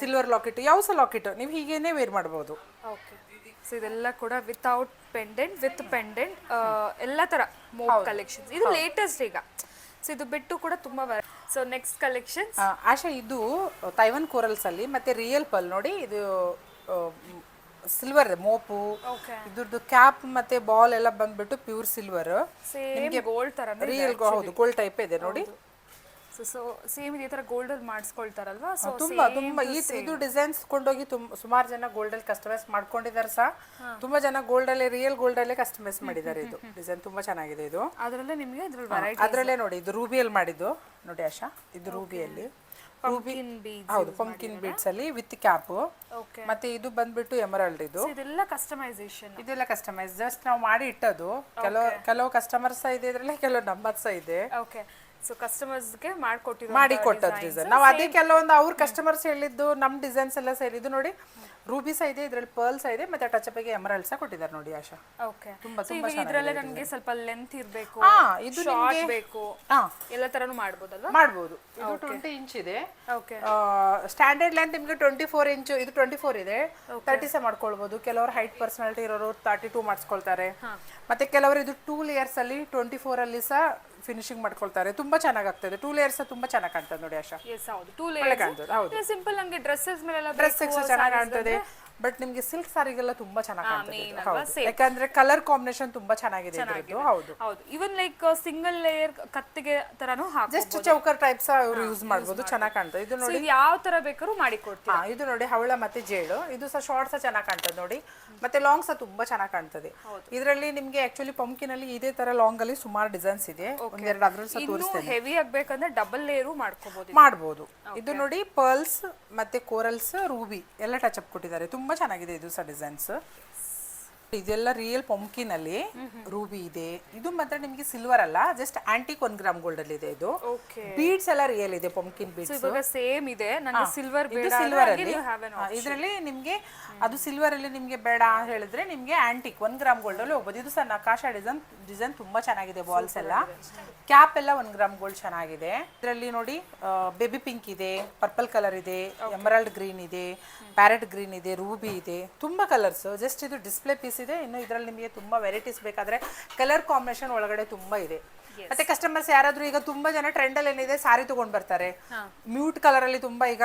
ಸಿಲ್ವರ್ ಲಾಕೆಟ್, ಯಾವ ಸಹ ಲಾಕೆಟ್ ನೀವು ಹೀಗೇನೆ ವೇರ್ ಮಾಡಬಹುದು. ಓಕೆ, ಸೊ ಇದೆಲ್ಲ ಕೂಡ ವಿತೌಟ್ ಪೆಂಡೆಂಟ್, ವಿತ್ ಪೆಂಡೆಂಟ್, ಎಲ್ಲ ತರ ಮೋಪ್ ಕಲೆಕ್ಷನ್ಸ್. ಇದು ಲೇಟೆಸ್ಟ್ ಈಗ. ಸೊ ಇದು ಬಿಟ್ಟು ಕೂಡ ತುಂಬಾ. ಸೊ ನೆಕ್ಸ್ಟ್ ಕಲೆಕ್ಷನ್ ಆಶಾ, ಇದು ತೈವನ್ ಕೋರಲ್ಸ್ ಅಲ್ಲಿ ಮತ್ತೆ ರಿಯಲ್ ಪಲ್ ನೋಡಿ. ಇದು ಸಿಲ್ವರ್ ಮೋಪು, ಇದ್ರದ್ದು ಕ್ಯಾಪ್ ಮತ್ತೆ ಬಾಲ್ ಎಲ್ಲ ಬಂದ್ಬಿಟ್ಟು ಪ್ಯೂರ್ ಸಿಲ್ವರ್, ಸೇಮ್ ಗೋಲ್ಡ್ ತರ ರಿಯಲ್. ಹೌದು, ಗೋಲ್ಡ್ ಟೈಪ್ ಇದೆ ನೋಡಿ. ಸೊ ಸೇಮ್ ಇದೇ ತರ ಗೋಲ್ಡ್ ಅಲ್ಲಿ ಮಾಡಿಸ್ಕೊಳ್ತಾರಲ್ವಾ. ಸೊ ತುಂಬಾ ಇದು ಡಿಸೈನ್ಸ್ ಕೊಂಡೋಗಿ ಸುಮಾರು ಜನ ಗೋಲ್ಡ್ ಅಲ್ಲಿ ಕಸ್ಟಮೈಸ್ ಮಾಡ್ಕೊಂಡಿದ್ದಾರೆ ಸಹ. ತುಂಬಾ ಜನ ಗೋಲ್ಡ್ ಅಲ್ಲಿ, ರಿಯಲ್ ಗೋಲ್ಡ್ ಅಲ್ಲೇ ಕಸ್ಟಮೈಸ್ ಮಾಡಿದ್ದಾರೆ. ಇದು ಡಿಸೈನ್ ತುಂಬಾ ಚೆನ್ನಾಗಿದೆ. ಇದು ಅದರಲ್ಲೇ ನಿಮಗೆ ಇದ್ರಲ್ಲಿ ವೆರೈಟಿ. ಅದರಲ್ಲೇ ನೋಡಿ, ಇದು ರೂಬಿಯಲ್ಲಿ ಮಾಡಿದ್ದು ನೋಡಿ ಆಶಾ. ಇದು ರೂಬಿಯಲ್ಲಿ, ಹೌದು, ಪಂಪ್ಕಿನ್ ಬೀಡ್ಸ್ ಅಲ್ಲಿ ವಿತ್ ಕ್ಯಾಪ್. ಮತ್ತೆ ಇದು ಬಂದ್ಬಿಟ್ಟು ಎಮರಾಲ್ಡ್. ಇದೆಲ್ಲ ಕಸ್ಟಮೈಸೇಷನ್, ಇದೆಲ್ಲ ಕಸ್ಟಮೈಸ್ ಜಸ್ಟ್ ನಾವು ಮಾಡಿ ಇಟ್ಟದು. ಕೆಲವು ಕಸ್ಟಮರ್ಸ್ ಇದೆ ಇದ್ರಲ್ಲಿ, ಕೆಲವು ನಮ್ಮದ್ ಸಹ ಇದೆ. ಓಕೆ, ಸೊ ಕಸ್ಟಮರ್ಸ್ಗೆ ಮಾಡಿಕೊಟ್ಟದ್ದು ಡಿಸೈನ್ ನಾವು. ಅದೇ ಕೆಲವೊಂದು ಅವ್ರ ಕಸ್ಟಮರ್ಸ್ ಹೇಳಿದ್ದು ನಮ್ಮ ಡಿಸೈನ್ಸ್ ಎಲ್ಲ ಸೇರಿ. ಇದು ನೋಡಿ ರೂಬಿ ಸಹ ಇದೆ, ಇದ್ರಲ್ಲಿ ಪರ್ಲ್ ಸಹ ಇದೆ, ಮತ್ತೆ ಟಚಪ್ಗೆ ಎಮರಾಲ್ಡ್ ಸಹ ಕೊಟ್ಟಿದ್ದಾರೆ ನೋಡಿ ಆಶಾ. ಓಕೆ, ತುಂಬಾ ಇದರಲ್ಲೇ ನನಗೆ ಸ್ವಲ್ಪ ಲೆಂತ್ ಇರಬೇಕು, ಇದು ಶಾರ್ಟ್ ಬೇಕು, ಎಲ್ಲ ತರನು ಮಾಡಬಹುದಲ್ವಾ? ಮಾಡಬಹುದು. ಇದು 20 ಇಂಚ್ ಇದೆ. ಓಕೆ, ಸ್ಟ್ಯಾಂಡರ್ಡ್ ಲೆಂತ್ ನಿಮಗೆ 24 ಇಂಚ್, ಇದು 24 ಇದೆ. 30 ಸಹ ಮಾಡ್ಕೊಳ್ಬಹುದು. ಕೆಲವರು ಹೈಟ್ ಪರ್ಸನಾಲಿಟಿ ಇರೋರು 32 ಮಾಡಿಸ್ಕೊಳ್ತಾರೆ. ಮತ್ತೆ ಕೆಲವರು ಇದು 2 ಲೇಯರ್ಸ್ ಅಲ್ಲಿ 24 ಅಲ್ಲಿ ಸಹ ಫಿನಿಶಿಂಗ್ ಮಾಡ್ಕೊಳ್ತಾರೆ. ತುಂಬಾ ಚೆನ್ನಾಗಿ ಆಗ್ತದೆ. 2 ಲೇಯರ್ಸ್ ತುಂಬಾ ಚೆನ್ನಾಗಿ ಕಾಣ್ತದೆ ನೋಡಿ ಆಶಾ. ಎಸ್, ಹೌದು, 2 ಲೇಯರ್ಸ್. ಹೌದು, ಸಿಂಪಲ್ ನಮಗೆ ಡ್ರೆಸ್ಸಸ್ ಮೇಲೆಲ್ಲ ಡ್ರೆಸ್ಸಸ್ ಚೆನ್ನಾಗಿ ಕಾಣ್ತದೆ. ಬಟ್ ನಿಮಗೆ ಸಿಲ್ಕ್ ಸಾರಿಗೆಲ್ಲ ತುಂಬಾ ಚೆನ್ನಾಗಿ ಕಾಣ್ತದೆ. ಯಾಕಂದ್ರೆ ಕಲರ್ ಕಾಂಬಿನೇಷನ್ ತುಂಬಾ ಚೆನ್ನಾಗಿದೆ ಇದ್ರದ್ದು. ಹೌದು ಹೌದು, ಇವನ್ ಲೈಕ್ ಸಿಂಗಲ್ ಲೇಯರ್ ಕತ್ತಿಗೆ ತರನು ಹಾಕಬಹುದು. ಜಸ್ಟ್ ಚೌಕರ್ ಟೈಪ್ಸ್ ಅವರು ಯೂಸ್ ಮಾಡಬಹುದು. ಚೆನ್ನಾಗಿ ಕಾಣ್ತದೆ. ಇದು ನೋಡಿ ಯಾವ ತರ ಬೇಕಾದ್ರೂ ಮಾಡಿ ಕೊಡ್ತೀರಾ. ಇದು ನೋಡಿ ಹವಳ ಮತ್ತೆ ಜೇಡು. ಇದು ಸಹ ಶಾರ್ಟ್ ಸಹ ಚೆನ್ನಾಗಿ ಕಾಣ್ತದೆ ನೋಡಿ. ಮತ್ತೆ ಲಾಂಗ್ ಸಹ ತುಂಬಾ ಚೆನ್ನಾಗಿ ಕಾಣ್ತದೆ. ಇದರಲ್ಲಿ ನಿಮಗೆ ಆಕ್ಚುಲಿ ಪಂಪ್ಕಿನ್ ಅಲ್ಲಿ ಇದೇ ತರ ಲಾಂಗ್ ಅಲ್ಲಿ ಸುಮಾರು ಡಿಸೈನ್ಸ್ ಇದೆ. ಒಂದೆರಡು ಅದ್ರಲ್ಲಿ ಸಹ ತೋರಿಸ್ತೇನೆ. ಹೆವಿ ಆಗ್ಬೇಕಂದ್ರೆ ಡಬಲ್ ಲೇಯರ್ ಮಾಡಬಹುದು. ಇದು ನೋಡಿ ಪರ್ಲ್ಸ್ ಮತ್ತೆ ಕೋರಲ್ಸ್, ರೂಬಿ ಎಲ್ಲ ಟಚ್ ಅಪ್ ಕೊಟ್ಟಿದ್ದಾರೆ. ತುಂಬಾ ಚೆನ್ನಾಗಿದೆ ಇದು ಸಹ ಡಿಸೈನ್ಸ್. ಇದೆಲ್ಲ ರಿಯಲ್ ಪಂಪ್ಕಿನ್ ಅಲ್ಲಿ ರೂಬಿ ಇದೆ. ಇದು ಮಾತ್ರ ನಿಮಗೆ ಸಿಲ್ವರ್ ಅಲ್ಲ, ಜಸ್ಟ್ ಆಂಟಿಕ್ 1 ಗ್ರಾಮ್ ಗೋಲ್ಡ್ ಅಲ್ಲಿ ಇದೆ. ಇದು ಬೀಡ್ಸ್ ಎಲ್ಲ ರಿಯಲ್ ಇದೆ, ಪಂಪ್ಕಿನ್ ಬೀಡ್ಸ್. ಇವಾಗ ಸೇಮ್ ಇದೆ, ನನಗೆ ಸಿಲ್ವರ್ ಬೇಡ. ಸಿಲ್ವರ್ ಅಲ್ಲಿ ಇದರಲ್ಲಿ ನಿಮಗೆ ಅದು ಸಿಲ್ವರ್ ಅಲ್ಲಿ ನಿಮಗೆ ಬೇಡ ಅಂತ ಹೇಳಿದ್ರೆ ನಿಮಗೆ ಆಂಟಿಕ್ 1 ಗ್ರಾಮ್ ಗೋಲ್ಡ್ ಅಲ್ಲಿ ಹೋಗ್ಬೋದು. ಇದು ಸಹ ನಕಾಶಾ ಡಿಸೈನ್ ತುಂಬಾ ಚೆನ್ನಾಗಿದೆ. ಬಾಲ್ಸ್ ಎಲ್ಲ, ಕ್ಯಾಪ್ ಎಲ್ಲ 1 ಗ್ರಾಮ್ ಗೋಲ್ಡ್ ಚೆನ್ನಾಗಿದೆ. ಇದರಲ್ಲಿ ನೋಡಿ ಬೇಬಿ ಪಿಂಕ್ ಇದೆ, ಪರ್ಪಲ್ ಕಲರ್ ಇದೆ, ಎಮರಾಲ್ಡ್ ಗ್ರೀನ್ ಇದೆ, ಪ್ಯಾರೆಟ್ ಗ್ರೀನ್ ಇದೆ, ರೂಬಿ ಇದೆ. ತುಂಬಾ ಕಲರ್ಸ್. ಜಸ್ಟ್ ಇದು ಡಿಸ್ಪ್ಲೇ ಪೀಸ್ ಇದೆ. ಇನ್ನು ಇದರಲ್ಲಿ ನಿಮಗೆ ತುಂಬಾ ವೆರೈಟೀಸ್ ಬೇಕಾದ್ರೆ ಕಲರ್ ಕಾಂಬಿನೇಷನ್ ಒಳಗಡೆ ತುಂಬಾ ಇದೆ. ಮತ್ತೆ ಕಸ್ಟಮರ್ಸ್ ಯಾರಾದ್ರೂ ಈಗ ತುಂಬಾ ಜನ ಟ್ರೆಂಡ್ ಅಲ್ಲಿ ಏನಿದೆ ಸಾರಿ ತಗೊಂಡ್ ಬರ್ತಾರೆ, ಮ್ಯೂಟ್ ಕಲರ್ ಅಲ್ಲಿ ತುಂಬಾ ಈಗ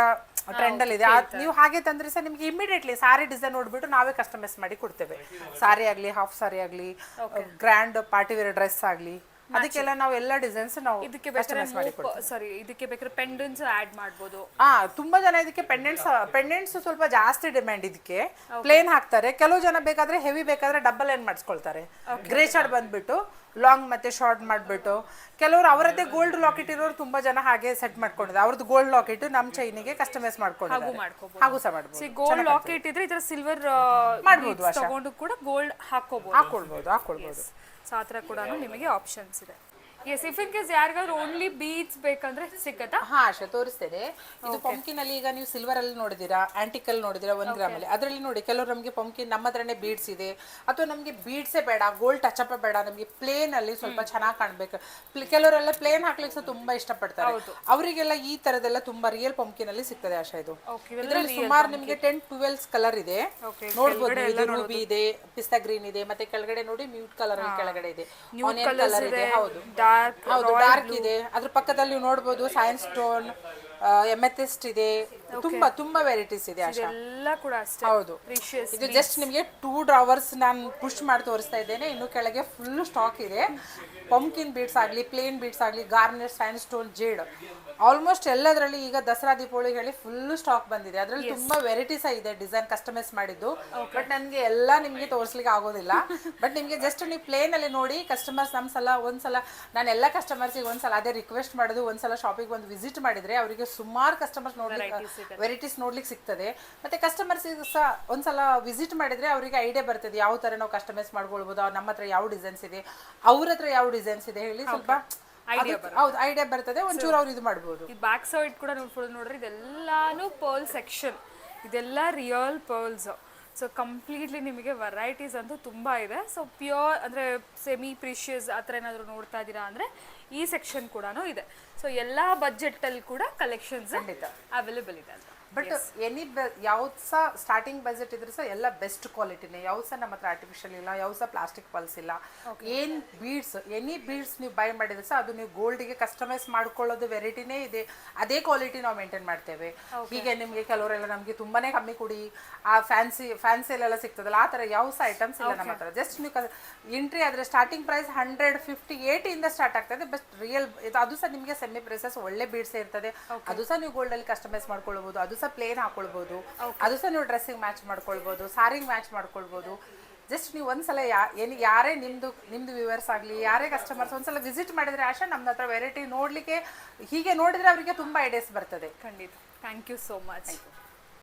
ಟ್ರೆಂಡ್ ಅಲ್ಲಿ ಇದೆ. ನೀವು ಹಾಗೆ ತಂದ್ರೆ ಸಹ ನಿಮ್ಗೆ ಇಮಿಡಿಯೇಟ್ಲಿ ಸಾರಿ ಡಿಸೈನ್ ನೋಡ್ಬಿಟ್ಟು ನಾವೇ ಕಸ್ಟಮೈಸ್ ಮಾಡಿ ಕೊಡ್ತೇವೆ. ಸಾರಿ ಆಗ್ಲಿ, ಹಾಫ್ ಸಾರಿ ಆಗ್ಲಿ, ಗ್ರ್ಯಾಂಡ್ ಪಾರ್ಟಿ ವೇರ್ ಡ್ರೆಸ್ ಆಗ್ಲಿ, ಅದಕ್ಕೆಲ್ಲ ನಾವು ಎಲ್ಲ ಡಿಸೈನ್ಸ್ ನಾವು ಇದಕ್ಕೆ ಬೇಕಾದ್ರೆ ಪೆಂಡೆಂಟ್ಸ್ ಆಡ್ ಮಾಡಬಹುದು. ತುಂಬಾ ಜನ ಇದಕ್ಕೆ ಪೆಂಡೆಂಟ್ಸ್ ಸ್ವಲ್ಪ ಜಾಸ್ತಿ ಡಿಮ್ಯಾಂಡ್. ಇದಕ್ಕೆ ಪ್ಲೇನ್ ಹಾಕ್ತಾರೆ. ಕೆಲವು ಜನ ಬೇಕಾದ್ರೆ ಹೆವಿ ಬೇಕಾದ್ರೆ ಡಬಲ್ ಏನ್ ಮಾಡಿಸ್ಕೊಳ್ತಾರೆ. ಗ್ರೇ ಶಾರ್ಟ್ ಬಂದ್ಬಿಟ್ಟು ಲಾಂಗ್ ಮತ್ತೆ ಶಾರ್ಟ್ ಮಾಡ್ಬಿಟ್ಟು, ಕೆಲವರು ಅವರದ್ದೇ ಗೋಲ್ಡ್ ಲಾಕೆಟ್ ಇರೋರು ತುಂಬಾ ಜನ ಹಾಗೆ ಸೆಟ್ ಮಾಡ್ಕೊಂಡಿದ್ದಾರೆ. ಅವ್ರದ್ದು ಗೋಲ್ಡ್ ಲಾಕೆಟ್ ನಮ್ಮ ಚೈನಿಗೆ ಕಸ್ಟಮೈಸ್ ಮಾಡ್ಕೊಂಡಿದ್ದಾರೆ. ಹಾಗೂ ಸಹ ಮಾಡಬಹುದು. ಗೋಲ್ಡ್ ಲಾಕೆಟ್ ಇದ್ರೆ ಇದರ ಸಿಲ್ವರ್ ಮಾಡಬಹುದು. ತಗೊಂಡು ಕೂಡ ಗೋಲ್ಡ್ ಹಾಕೊಳ್ಬಹುದು. ಸೊ ಆ ಥರ ಕೂಡ ನಿಮಗೆ ಆಪ್ಷನ್ಸ್ ಇದೆ. ಎಸ್, ಇಫ್ ಇನ್ ಕೇಸ್ ಯಾರಿಗಾದ್ರೂ ಓನ್ಲಿ ಬೀಡ್ಸ್ ಬೇಕಂದ್ರೆ ಸಿಕ್ಕತ್ತಾ? ಆಶಾ ತೋರಿಸ್ತೇನೆ. ಇದು ಪಂಪ್ಕಿನ್ ಅಲ್ಲಿ ಈಗ ನೀವು ಸಿಲ್ವರ್ ಅಲ್ಲಿ ನೋಡಿದಿರಾ, ಆಂಟಿಕ್ ಅಲ್ಲಿ ನೋಡಿದಿರಾ, 1 ಗ್ರಾಮ್ ಅಲ್ಲಿ. ಅದರಲ್ಲಿ ನೋಡಿ ಕೆಲವರು ನಮಗೆ ಪಂಪ್ಕಿನ್ ನಮ್ಮ ಹತ್ರನೇ ಬೀಡ್ಸ್ ಇದೆ, ಅಥವಾ ನಮಗೆ ಬೀಡ್ಸೇ ಬೇಡ, ಗೋಲ್ಡ್ ಟಚ್ ಅಪ್ ಬೇಡ, ನಮಗೆ ಪ್ಲೇನ್ ಅಲ್ಲಿ ಸ್ವಲ್ಪ ಚೆನ್ನಾಗಿ ಕಾಣ್ಬೇಕು. ಕೆಲವರೆಲ್ಲ ಪ್ಲೇನ್ ಹಾಕ್ಲಿಕ್ಕೆ ಸಹ ತುಂಬಾ ಇಷ್ಟಪಡ್ತಾರೆ. ಅವರಿಗೆಲ್ಲ ಈ ತರದೆಲ್ಲ ತುಂಬಾ ರಿಯಲ್ ಪಂಪ್ಕಿನ್ ಅಲ್ಲಿ ಸಿಗ್ತದೆ ಆಶಾ. ಇದು ಇದರಲ್ಲಿ ಸುಮಾರು ನಿಮಗೆ 10-12 ಕಲರ್ ಇದೆ ನೋಡ್ಬೋದು. ಇದು ರೂಬಿ ಇದೆ, ಪಿಸ್ತಾ ಗ್ರೀನ್ ಇದೆ, ಮತ್ತೆ ಕೆಳಗಡೆ ನೋಡಿ ಮ್ಯೂಟ್ ಕಲರ್ ಕೆಳಗಡೆ ಇದೆ, ಆನಿಯನ್ ಕಲರ್ ಇದೆ. ಹೌದು, ಡಾರ್ಕ್ ಇದೆ. ಅದ್ರ ಪಕ್ಕದಲ್ಲಿ ನೀವು ನೋಡಬಹುದು ಸೈನ್ಸ್ ಸ್ಟೋನ್, ಎಮೆಥಿಸ್ಟ್ ಇದೆ. ತುಂಬಾ ವೆರೈಟೀಸ್ ಇದೆ ಆಶಾ. ಎಲ್ಲ ಕೂಡ ಅಷ್ಟೇ. ಹೌದು, ಇದು ಜಸ್ಟ್ ನಿಮಗೆ 2 ಡ್ರಾವರ್ಸ್ ನಾನು ಪುಷ್ ಮಾಡಿ ತೋರಿಸ್ತಾ ಇದ್ದೇನೆ. ಇನ್ನು ಕೆಳಗೆ ಫುಲ್ ಸ್ಟಾಕ್ ಇದೆ. ಪಂಪ್ಕಿನ್ ಬೀಡ್ಸ್ ಆಗಲಿ, ಪ್ಲೇನ್ ಬೀಡ್ಸ್ ಆಗಲಿ, garnet, science stone, jade, almost ಎಲ್ಲದರಲ್ಲಿ ಈಗ ದಸರಾ ದೀಪಾವಳಿ ಹೇಳಿ ಫುಲ್ ಸ್ಟಾಕ್ ಬಂದಿದೆ. ಅದರಲ್ಲಿ ತುಂಬಾ ವೆರೈಟೀಸ್ ಇದೆ ಡಿಸೈನ್ ಕಸ್ಟಮೈಸ್ ಮಾಡಿದ್ದು. ಬಟ್ ನನಗೆ ಎಲ್ಲ ನಿಮಗೆ ತೋರಿಸ್ಲಿಕ್ಕೆ ಆಗೋದಿಲ್ಲ. ಬಟ್ ನಿಮಗೆ ಜಸ್ಟ್ ನೀವು ಪ್ಲೇನ್ ಅಲ್ಲಿ ನೋಡಿ, ಕಸ್ಟಮರ್ಸ್ ಒಂದ್ಸಲ ನಾನು ಎಲ್ಲ ಕಸ್ಟಮರ್ಸಿಗೆ ಒಂದ್ಸಲ ಅದೇ ರಿಕ್ವೆಸ್ಟ್ ಮಾಡೋದು, ಒಂದ್ಸಲ ಶಾಪಿಗೆ ಒಂದು ವಿಸಿಟ್ ಮಾಡಿದ್ರೆ ಅವರಿಗೆ ಸುಮಾರು ಕಸ್ಟಮರ್ಸ್ ನೋಡ್ಲಿಕ್ಕೆ ವೆರೈಟೀಸ್ ನೋಡ್ಲಿಕ್ಕೆ ಸಿಗ್ತದೆ. ಮತ್ತೆ ಕಸ್ಟಮರ್ಸ್ ಸಹ ಒಂದ್ಸಲ ವಿಸಿಟ್ ಮಾಡಿದ್ರೆ ಅವರಿಗೆ ಐಡಿಯಾ ಬರ್ತದೆ ಯಾವ ತರ ನಾವು ಕಸ್ಟಮೈಸ್ ಮಾಡ್ಕೊಳ್ಬೋದು, ನಮ್ಮ ಹತ್ರ ಯಾವ ಡಿಸೈನ್ಸ್ ಇದೆ, ಅವ್ರ ಹತ್ರ ಯಾವ ಡಿಸೈನ್ಸ್ ಇದೆ ಹೇಳಿ ಸ್ವಲ್ಪ ಹೌದು ಐಡಿಯಾ ಬರ್ತದೆ, ಒಂಚೂರು ಅವ್ರು ಇದು ಮಾಡ್ಬೋದು. ಈ ಬ್ಯಾಕ್ ಸೈಡ್ ಕೂಡ ನೋಡ್ರಿ ಇದೆಲ್ಲಾನು ಪರ್ಲ್ ಸೆಕ್ಷನ್, ಇದೆಲ್ಲ ರಿಯಲ್ ಪರ್ಲ್ಸ್. ಸೊ ಕಂಪ್ಲೀಟ್ಲಿ ನಿಮಗೆ ವೆರೈಟೀಸ್ ಅಂತೂ ತುಂಬ ಇದೆ. ಸೊ ಪ್ಯೂರ್ ಅಂದರೆ ಸೆಮಿ ಪ್ರೀಷಿಯಸ್ ಆ ಥರ ಏನಾದರೂ ನೋಡ್ತಾ ಇದ್ದೀರಾ ಅಂದರೆ ಈ ಸೆಕ್ಷನ್ ಕೂಡ ಇದೆ. ಸೊ ಎಲ್ಲ ಬಜೆಟಲ್ಲಿ ಕೂಡ ಕಲೆಕ್ಷನ್ಸ್ ಅವೈಲೇಬಲ್ ಇದೆ ಅಂತ. ಬಟ್ ಎನಿ ಯಾವ್ದು ಸಹ ಸ್ಟಾರ್ಟಿಂಗ್ ಬಜೆಟ್ ಇದ್ರೆ ಸಹ ಎಲ್ಲ ಬೆಸ್ಟ್ ಕ್ವಾಲಿಟಿನೇ, ಯಾವ್ದು ಸಹ ನಮ್ಮ ಹತ್ರ ಆರ್ಟಿಫಿಷಿಯಲ್ ಇಲ್ಲ, ಯಾವ್ದು ಸಹ ಪ್ಲಾಸ್ಟಿಕ್ ಪಲ್ಸ್ ಇಲ್ಲ. ಏನು ಬೀಡ್ಸ್ ಎನಿ ಬೀಡ್ಸ್ ನೀವು ಬೈ ಮಾಡಿದ್ರೆ ಸಹ ಅದು ನೀವು ಗೋಲ್ಡಿಗೆ ಕಸ್ಟಮೈಸ್ ಮಾಡ್ಕೊಳ್ಳೋದು ವೆರೈಟಿನೇ ಇದೆ, ಅದೇ ಕ್ವಾಲಿಟಿ ನಾವು ಮೇಂಟೈನ್ ಮಾಡ್ತೇವೆ. ಹೀಗೆ ನಿಮಗೆ ಕೆಲವರೆಲ್ಲ ನಮಗೆ ತುಂಬಾನೇ ಕಮ್ಮಿ ಕೊಡಿ, ಆ ಫ್ಯಾನ್ಸಿಲೆಲ್ಲ ಸಿಗ್ತದಲ್ಲ ಆ ಥರ ಯಾವ ಸಹ ಐಟಮ್ಸ್ ಇಲ್ಲ ನಮ್ಮ ಹತ್ರ. ಜಸ್ಟ್ ನೀವು ಎಂಟ್ರಿ ಆದರೆ ಸ್ಟಾರ್ಟಿಂಗ್ ಪ್ರೈಸ್ 150, 80 ಸ್ಟಾರ್ಟ್ ಆಗ್ತದೆ. ಬಟ್ ರಿಯಲ್ ಅದು ಸಹ ನಿಮಗೆ ಸೆಮಿ ಪ್ರೈಸಸ್ ಒಳ್ಳೆ ಬೀಡ್ಸ್ ಇರ್ತದೆ, ಅದು ಸಹ ನೀವು ಗೋಲ್ಡಲ್ಲಿ ಕಸ್ಟಮೈಸ್ ಮಾಡ್ಕೊಳ್ಬೋದು, ಅದು ಸಹ ಪ್ಲೇನ್ ಹಾಕೊಳ್ಬೋದು, ಅದು ಸಹ ನೀವು ಡ್ರೆಸ್ಸಿಗೆ ಮ್ಯಾಚ್ ಮಾಡ್ಕೊಳ್ಬೋದು, ಸಾರಿಗೆ ಮ್ಯಾಚ್ ಮಾಡ್ಕೊಳ್ಬೋದು. ಜಸ್ಟ್ ನೀವು ಒಂದ್ಸಲ ಯಾರೇ ನಿಮ್ದು ವ್ಯೂವರ್ಸ್ ಆಗಲಿ ಯಾರೇ ಕಸ್ಟಮರ್ಸ್ ಒಂದ್ಸಲ ವಿಸಿಟ್ ಮಾಡಿದ್ರೆ ಆಶಾ ನಮ್ಮ ಹತ್ರ ವೆರೈಟಿ ನೋಡಲಿಕ್ಕೆ ಹೀಗೆ ನೋಡಿದ್ರೆ ಅವರಿಗೆ ತುಂಬ ಐಡಿಯಾಸ್ ಬರ್ತದೆ. ಖಂಡಿತ. Thank you so much.